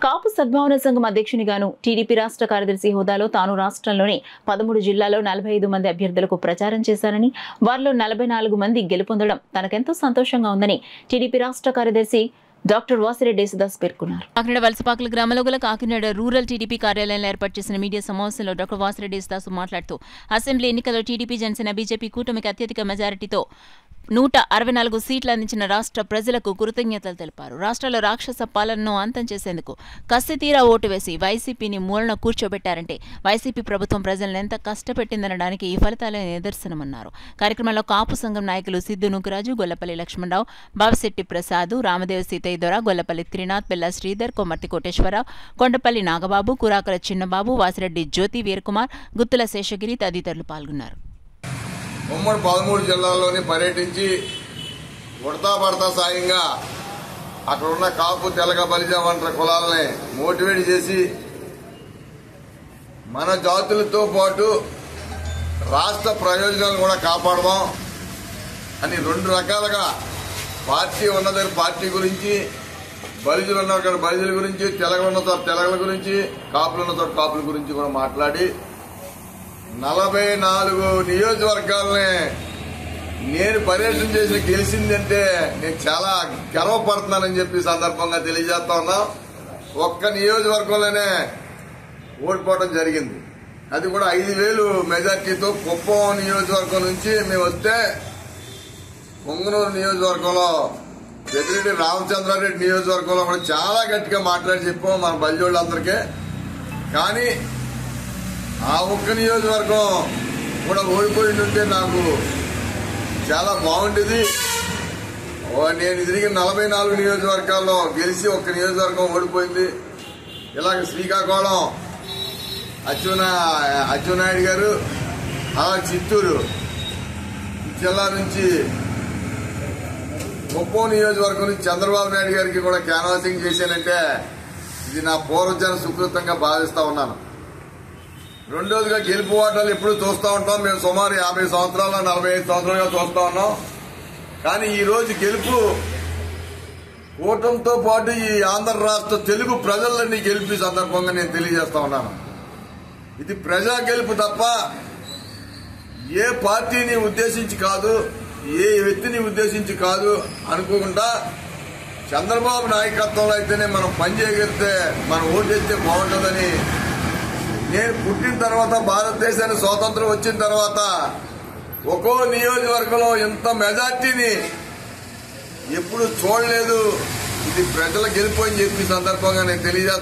కాపు సద్భావన సంఘం అధ్యక్షునిగాను టీడీపీ రాష్ట్ర కార్యదర్శి హోదాలో తాను రాష్ట్రంలోని 13 జిల్లాల్లో 45 మంది అభ్యర్థులకు ప్రచారం చేశానని, వారిలో 44 మంది గెలుపొందడం తనకెంతో సంతోషంగా ఉందని టీడీపీ రాష్ట్ర కార్యదర్శి డాక్టర్ వాసిరెడ్డి యేసుదాస్ పేర్కొన్నారు. కాకినాడ వలసపాకల గ్రామంలో గల కాకినాడ రూరల్ టీడీపీ కార్యాలయంలో ఏర్పాటు చేసిన మీడియా సమావేశంలో డాక్టర్ వాసిరెడ్డి యేసుదాస్ మాట్లాడుతూ అసెంబ్లీ ఎన్నికల్లో టీడీపీ, జనసేన, బీజేపీ కూటమికి అత్యధిక మెజారిటీతో 164 సీట్లు అందించిన రాష్ట్ర ప్రజలకు కృతజ్ఞతలు తెలిపారు. రాష్ట్రంలో రాక్షస పాలనను అంతం చేసేందుకు కసితీరా ఓటు వేసి వైసీపీని మూలన కూర్చోబెట్టారంటే వైసీపీ ప్రభుత్వం ప్రజలను ఎంత కష్టపెట్టిందనడానికి ఈ ఫలితాలే నిదర్శనమన్నారు. కార్యక్రమంలో కాపు సంఘం నాయకులు సిద్దు నుకురాజు, గొల్లపల్లి లక్ష్మణరావు, బావిశెట్టి ప్రసాద్, రామదేవ సీతయ్యదొర, గొల్లపల్లి త్రినాథ్, బెల్లా శ్రీధర్, కొమ్మర్తి కోటేశ్వరరావు, కొండపల్లి నాగబాబు, కురాకల చిన్నబాబు, వాసిరెడ్డి జ్యోతి వీరకుమార్, గుత్తుల శేషగిరి తదితరులు పాల్గొన్నారు. ఉమ్మడి 13 జిల్లాల్లోని పర్యటించి ఉడతా పడతా సాయంగా అక్కడున్న కాపు, తెలగ, బలిజ వంటి కులాలని మోటివేట్ చేసి మన జాతులతో పాటు రాష్ట్ర ప్రయోజనాలు కూడా కాపాడదాం అని 2 రకాలుగా పార్టీ ఉన్నదని పార్టీ గురించి, బలిజలు ఉన్న బలిజల గురించి, తెలగలు ఉన్న చోట తెలగల గురించి, కాపులు ఉన్న చోట కాపుల గురించి కూడా మాట్లాడి 44 నియోజకవర్గాలని నేను పర్యటన చేసి గెలిచిందంటే నేను చాలా గర్వపడుతున్నానని చెప్పి సందర్భంగా తెలియజేస్తా ఉన్నా. ఒక్క నియోజకవర్గంలోనే ఓడిపోవడం జరిగింది. అది కూడా 5,000 మెజార్టీతో. కుప్పం నియోజకవర్గం నుంచి మేము వస్తే పొంగనూరు నియోజకవర్గంలో పెద్దిరెడ్డి రామచంద్రారెడ్డి నియోజకవర్గంలో కూడా చాలా గట్టిగా మాట్లాడి చెప్పాం మన బలిజోళ్ళందరికీ. కానీ ఆ ఒక్క నియోజకవర్గం కూడా ఓడిపోయి ఉంటే నాకు చాలా బాగుండేది. నేను తిరిగి 44 నియోజకవర్గాల్లో గెలిచి ఒక్క నియోజకవర్గం ఓడిపోయింది. ఇలాగ శ్రీకాకుళం అచ్చెన్నాయుడు గారు, అలా చిత్తూరు జిల్లా నుంచి కుప్పం నియోజకవర్గం నుంచి చంద్రబాబు నాయుడు గారికి కూడా క్యాన్వాసింగ్ చేశానంటే ఇది నా పూర్వజన సుకృతంగా భావిస్తా ఉన్నాను. రెండోదిగా గెలుపు ఓటాలు ఎప్పుడు చూస్తూ ఉంటాం. మేము సుమారు 50 సంవత్సరాల 45 సంవత్సరాలుగా చూస్తా ఉన్నాం. కానీ ఈ రోజు గెలుపు కూటమితో పాటు ఈ ఆంధ్ర రాష్ట్ర తెలుగు ప్రజలన్నీ గెలిపి సందర్భంగా నేను తెలియజేస్తా ఉన్నాను. ఇది ప్రజా గెలుపు తప్ప ఏ పార్టీని ఉద్దేశించి కాదు, ఏ వ్యక్తిని ఉద్దేశించి కాదు అనుకోకుండా చంద్రబాబు నాయకత్వంలో అయితేనే మనం పనిచేయగలిగితే మనం ఓటేస్తే బాగుంటుందని, నేను పుట్టిన తర్వాత భారతదేశానికి స్వాతంత్రం వచ్చిన తర్వాత ఒక్కో నియోజకవర్గంలో ఇంత మెజార్టీని ఎప్పుడు చూడలేదు. ఇది ప్రజల గెలుపు అని చెప్పి సందర్భంగా నేను తెలియజేస్తాను.